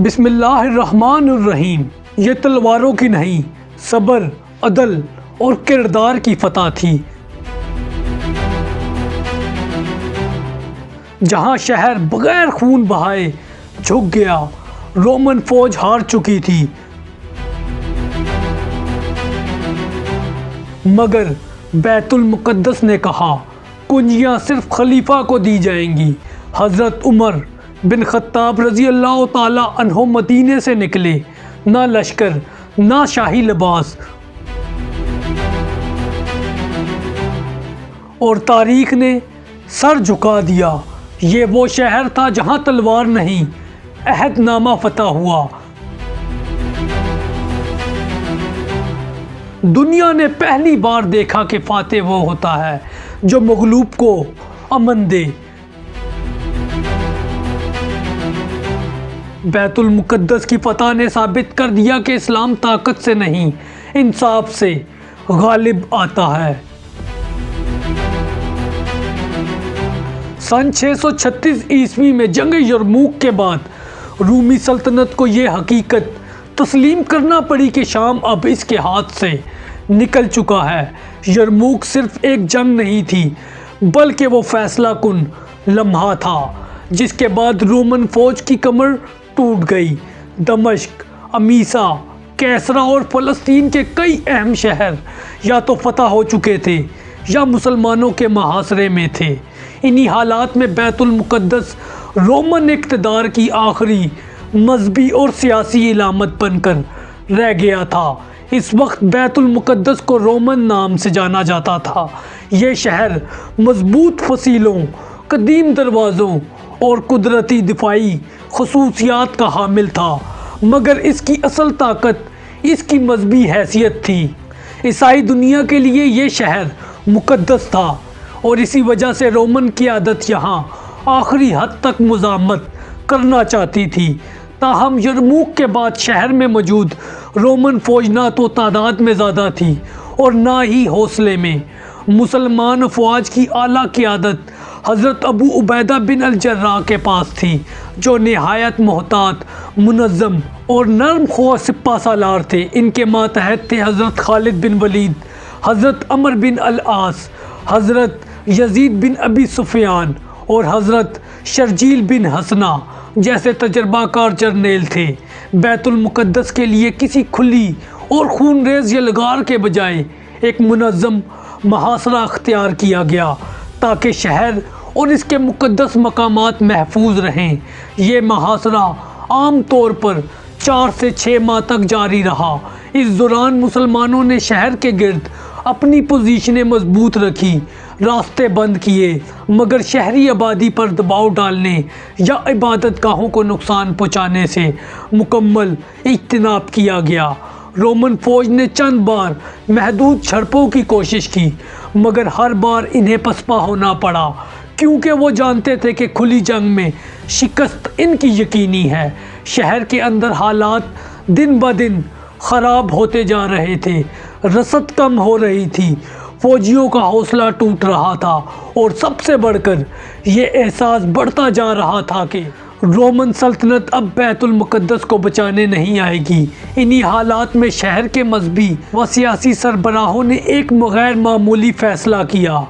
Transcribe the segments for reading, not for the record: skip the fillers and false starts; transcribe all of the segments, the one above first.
बिस्मिल्लाहिर्रहमानिर्रहीम। ये तलवारों की नहीं, सब्र, अदल और किरदार की फतह थी। जहां शहर बगैर खून बहाए झुक गया, रोमन फौज हार चुकी थी, मगर बैतुल मुक़द्दस ने कहा कुंजियां सिर्फ खलीफा को दी जाएंगी। हज़रत उमर बिन ख़त्ताब रज़ी अल्लाह ताला अन्हो मदीने से निकले, ना लश्कर ना शाही लिबास, और तारीख ने सर झुका दिया। ये वो शहर था जहां तलवार नहीं, अहदनामा फतह हुआ। दुनिया ने पहली बार देखा कि फातेह वो होता है जो मगलूब को अमन दे। बैतुल मुक़द्दस की फतह ने साबित कर दिया कि इस्लाम ताकत से नहीं, इंसाफ से गालिब आता है। सन 636 ईस्वी में जंग यरमूक के बाद रूमी सल्तनत को ये हकीकत तस्लीम करना पड़ी कि शाम अब इसके हाथ से निकल चुका है। यरमूक सिर्फ एक जंग नहीं थी, बल्कि वो फैसला कुन लम्हा था जिसके बाद रोमन फौज की कमर टूट गई। दमिश्क, अमीसा, कैसरा और फ़लस्तीन के कई अहम शहर या तो फतह हो चुके थे या मुसलमानों के मुहासरे में थे। इन्हीं हालात में बैतुल मुक़द्दस रोमन इक़्तिदार की आखिरी मजहबी और सियासी इलामत बनकर रह गया था। इस वक्त बैतुल मुक़द्दस को रोमन नाम से जाना जाता था। ये शहर मजबूत फसीलों, कदीम दरवाज़ों और कुदरती दिफाई खसूसियात का हामिल था, मगर इसकी असल ताकत इसकी मजहबी हैसियत थी। ईसाई दुनिया के लिए ये शहर मुक़द्दस था और इसी वजह से रोमन क़ियादत यहाँ आखिरी हद तक मुज़ामत करना चाहती थी। ताहम यरमूक के बाद शहर में मौजूद रोमन फ़ौज ना तो तादाद में ज़्यादा थी और ना ही हौसले में। मुसलमान फ़ौज की आला क़ियादत हज़रत अबू उबैदा बिन अल जर्राह के पास थी, जो नहायत मोहतात, मुनज़्ज़म और नरम ख़्वा सिपा सालार थे। इनके मातहत थे हज़रत खालिद बिन वलीद, हज़रत अमर बिन अल आस, हज़रत यजीद बिन अबी सुफ़ियान और हज़रत शर्जील बिन हसना जैसे तजर्बाकार जर्नेल थे। बैतुल मुक़द्दस के लिए किसी खुली और खूनरेज़ यलगार के बजाय एक मुनज़्ज़म मुहासरा अख्तियार किया गया ताकि शहर और इसके मुक़द्दस मकामात महफूज रहें। ये मुहासरा आम तौर पर 4 से 6 माह तक जारी रहा। इस दौरान मुसलमानों ने शहर के गिर्द अपनी पोजीशनें मजबूत रखी, रास्ते बंद किए, मगर शहरी आबादी पर दबाव डालने या इबादत गाहों को नुकसान पहुँचाने से मुकम्मल इज्तिनाब किया गया। रोमन फ़ौज ने चंद बार महदूद झड़पों की कोशिश की, मगर हर बार इन्हें पसपा होना पड़ा, क्योंकि वो जानते थे कि खुली जंग में शिकस्त इनकी यकीनी है। शहर के अंदर हालात दिन ब दिन ख़राब होते जा रहे थे, रसद कम हो रही थी, फ़ौजियों का हौसला टूट रहा था और सबसे बढ़कर ये एहसास बढ़ता जा रहा था कि रोमन सल्तनत अब बैतुल मुक़द्दस को बचाने नहीं आएगी। इन्हीं हालात में शहर के मजहबी व सियासी सरबराहों ने एक गैर मामूली फ़ैसला किया।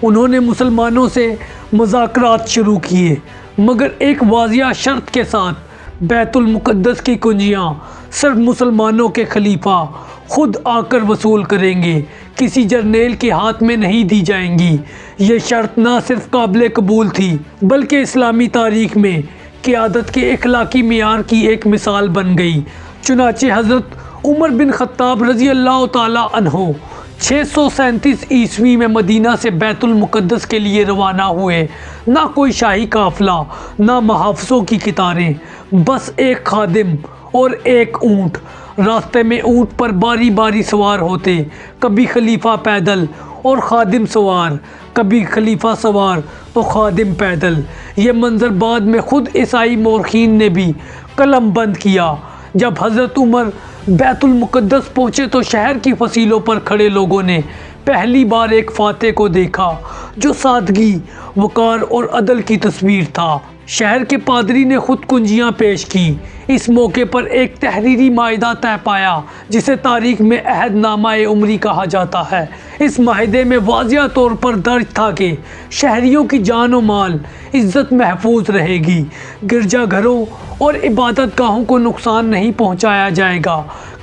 उन्होंने मुसलमानों से मुज़ाकरात शुरू किए, मगर एक वाज़िया शर्त के साथ। बैतुल मुक़द्दस की कुंजियाँ सिर्फ मुसलमानों के खलीफा खुद आकर वसूल करेंगे, किसी जर्नेल के हाथ में नहीं दी जाएंगी। ये शर्त ना सिर्फ काबिल कबूल थी, बल्कि इस्लामी तारीख़ में क़ियादत के अखलाकी मियार की एक मिसाल बन गई। चुनाचे हज़रत उमर बिन ख़त्ताब रज़ी अल्लाह ताला अन्हो 637 ईस्वी में मदीना से बैतुल मुक़द्दस के लिए रवाना हुए। ना कोई शाही काफ़िला, ना मुहाफ़िज़ों की कितारें, बस एक खादिम और एक ऊँट। रास्ते में ऊँट पर बारी बारी सवार होते, कभी खलीफा पैदल और खादिम सवार, कभी खलीफा सवार तो खादिम पैदल। ये मंजर बाद में ख़ुद ईसाई मौरख़ीन ने भी कलम बंद किया। जब हज़रत उमर बैतुल मुक़द्दस पहुँचे तो शहर की फसीलों पर खड़े लोगों ने पहली बार एक फातेह को देखा जो सादगी, वक़ार और अदल की तस्वीर था। शहर के पादरी ने खुद कुंजियां पेश की। इस मौके पर एक तहरीरी माहिदा तय पाया जिसे तारीख में अहदनामा उमरी कहा जाता है। इस माहिदे में वाज़िया तौर पर दर्ज था कि शहरियों की जान और माल इज़्ज़त महफूज रहेगी, गिरजाघरों और इबादत गाहों को नुकसान नहीं पहुंचाया जाएगा,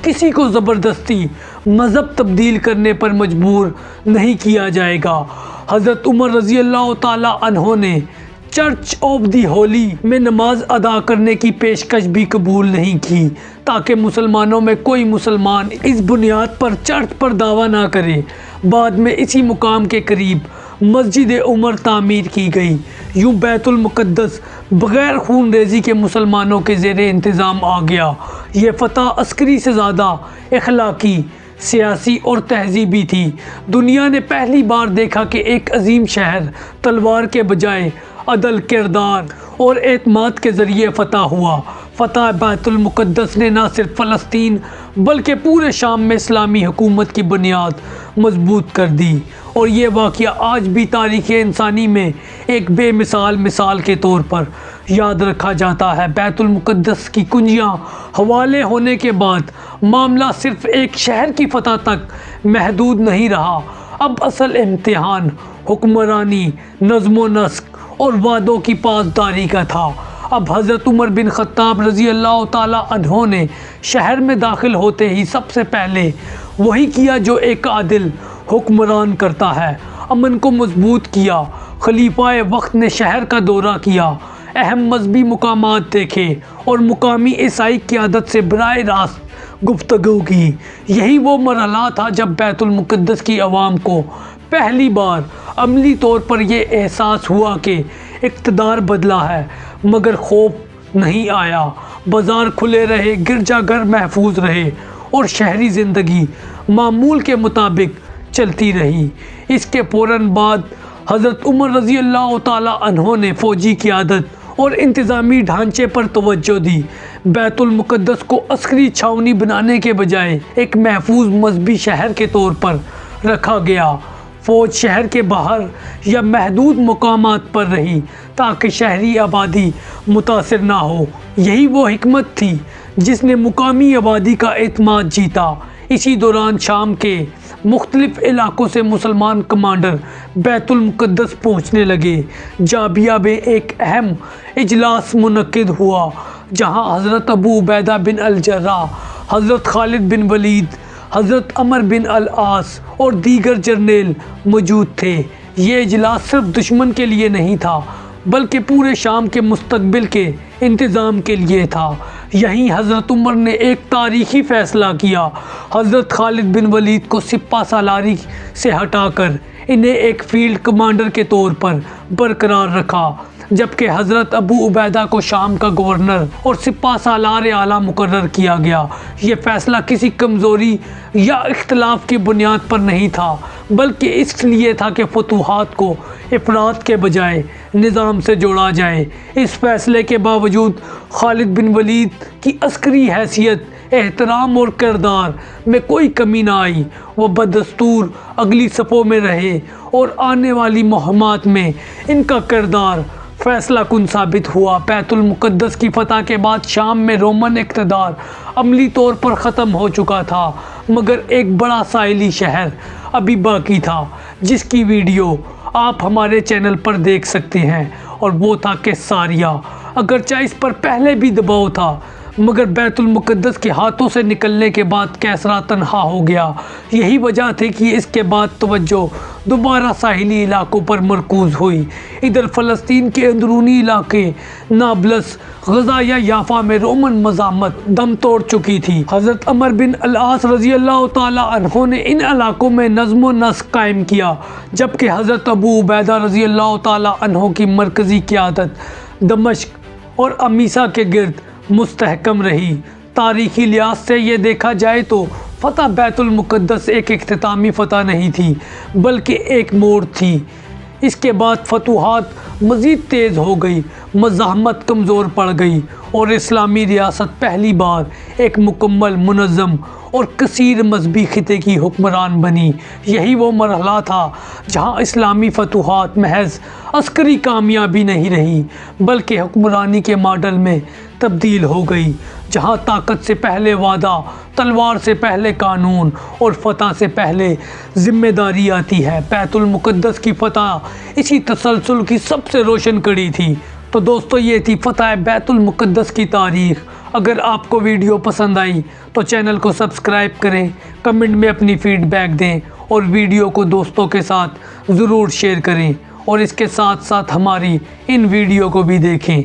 किसी को ज़बरदस्ती मज़हब तब्दील करने पर मजबूर नहीं किया जाएगा। हज़रत उमर रज़ी अल्लाह ताला अन्हो ने चर्च ऑफ दी होली में नमाज अदा करने की पेशकश भी कबूल नहीं की ताकि मुसलमानों में कोई मुसलमान इस बुनियाद पर चर्च पर दावा ना करे। बाद में इसी मुकाम के करीब मस्जिद उमर तामीर की गई। यूँ बैतुल मुक़द्दस बग़ैर खून रेज़ी के मुसलमानों के ज़ेरे इंतज़ाम आ गया। ये फ़तह अस्करी से ज़्यादा अखलाकी, सियासी और तहज़ीबी थी। दुनिया ने पहली बार देखा कि एक अजीम शहर तलवार के बजाय अदल, किरदार और एतमाद के ज़रिए फ़तह हुआ। फ़तह बैतुल मुक़द्दस ने न सिर्फ फ़लस्तीन बल्कि पूरे शाम में इस्लामी हुकूमत की बुनियाद मजबूत कर दी। और ये वाक़या आज भी तारीख़ इंसानी में एक बेमिसाल मिसाल के तौर पर याद रखा जाता है। बैतुल मुक़द्दस की कुंजियाँ हवाले होने के बाद मामला सिर्फ़ एक शहर की फ़तह तक महदूद नहीं रहा। अब असल इम्तिहान हुक्मरानी, नज़्म नस्क और वादों की पासदारी का था। अब हज़रत उमर बिन ख़त्ताब रज़ी अल्लाह ताला अन्हो ने शहर में दाखिल होते ही सबसे पहले वही किया जो एक आदिल हुक्मरान करता है, अमन को मजबूत किया। खलीफाए वक्त ने शहर का दौरा किया, अहम मजहबी मुकामात देखे और मुकामी ईसाई क़यादत से बराह रास्त गुफ्तगू की। यही वो मरहला था जब बैतुल मुक़द्दस की आवाम को पहली बार अमली तौर पर यह एहसास हुआ कि इक़्तिदार बदला है मगर खौफ नहीं आया। बाज़ार खुले रहे, गिरजाघर महफूज रहे और शहरी ज़िंदगी मामूल के मुताबिक चलती रही। इसके फ़ौरन बाद हज़रत उमर रज़ी अल्लाह ताला अन्हो ने फ़ौजी क़यादत और इंतज़ामी ढांचे पर तवज्जो दी। बैतुल मुक़द्दस को अस्करी छावनी बनाने के बजाय एक महफूज मजहबी शहर के तौर पर रखा गया। फ़ौज शहर के बाहर या महदूद मुकामात पर रही ताकि शहरी आबादी मुतासिर ना हो। यही वो हिकमत थी जिसने मुकामी आबादी का एतमाद जीता। इसी दौरान शाम के मुख्तलिफ इलाकों से मुसलमान कमांडर बैतुल मुक़द्दस पहुँचने लगे। जाबिया में एक अहम इजलास मुनक्किद हुआ जहाँ हज़रत अबू उबैदा बिन अल जर्राह, हज़रत खालिद बिन वलीद, हज़रत अमर बिन अल आस और दीगर जर्नेल मौजूद थे। ये इजलास सिर्फ दुश्मन के लिए नहीं था बल्कि पूरे शाम के मुस्तकबिल के इंतज़ाम के लिए था। यहीं हज़रत उमर ने एक तारीख़ी फ़ैसला किया। हज़रत खालिद बिन वलीद को सिपा सालारी से हटाकर इन्हें एक फ़ील्ड कमांडर के तौर पर बरकरार रखा, जबकि हज़रत अबू उबैदा को शाम का गवर्नर और सिपा सालार आला मुकर्रर किया गया। ये फ़ैसला किसी कमज़ोरी या इख्तलाफ की बुनियाद पर नहीं था बल्कि इसलिए था कि फतूहात को अफराद के बजाय निज़ाम से जोड़ा जाए। इस फ़ैसले के बावजूद खालिद बिन वलीद की अस्करी हैसियत, एहतराम और किरदार में कोई कमी ना आई। वो बदस्तूर अगली सफ़ों में रहे और आने वाली मुहिमात में इनका किरदार फ़ैसला कुन साबित हुआ। बैतुल मुक़द्दस की फ़तह के बाद शाम में रोमन इक़्तिदार अमली तौर पर ख़त्म हो चुका था मगर एक बड़ा साहिली शहर अभी बाकी था जिसकी वीडियो आप हमारे चैनल पर देख सकते हैं और वो था कैसारिया। अगरचे इस पर पहले भी दबाव था मगर बैतुल मुक़द्दस के हाथों से निकलने के बाद कैसरा तन्हा हो गया। यही वजह थी कि इसके बाद तवज्जो दोबारा साहिली इलाकों पर मरकूज़ हुई। इधर फ़लस्तीन के अंदरूनी इलाके नाबलस, गज़ा या याफ़ा में रोमन मज़ामत दम तोड़ चुकी थी। हज़रत अमर बिन अल आस रज़ी अल्लाह ताला अन्हो ने इन इलाकों में नज़्म नस्क कायम किया, जबकि हज़रत अबू उबैदा रज़ी अल्लाह ताला अन्हो की मरकज़ी क़यादत दमिश्क और अमीसा के गिर्द मुस्तहकम रही। तारीख़ी लिहाज से ये देखा जाए तो फ़तह बैतुल मुक़द्दस एक इख्तितामी फ़तह नहीं थी बल्कि एक मोड़ थी। इसके बाद फतूहात मज़ीद तेज़ हो गई, मज़ाहमत कमज़ोर पड़ गई और इस्लामी रियासत पहली बार एक मुकम्मल, मुनज़्ज़म और कसीर मजहबी खिते की हुक्मरान बनी। यही वो मरहला था जहाँ इस्लामी फतूहात महज अस्करी कामयाबी नहीं रही बल्कि हुक्मरानी के मॉडल में तब्दील हो गई, जहाँ ताकत से पहले वादा, तलवार से पहले कानून और फ़तह से पहले ज़िम्मेदारी आती है। बैतुल मुक़द्दस की फ़तह इसी तसलसल की सबसे रोशन कड़ी थी। तो दोस्तों, ये थी फ़तह बैतुल मुक़द्दस की तारीख़। अगर आपको वीडियो पसंद आई तो चैनल को सब्सक्राइब करें, कमेंट में अपनी फ़ीडबैक दें और वीडियो को दोस्तों के साथ ज़रूर शेयर करें और इसके साथ साथ हमारी इन वीडियो को भी देखें।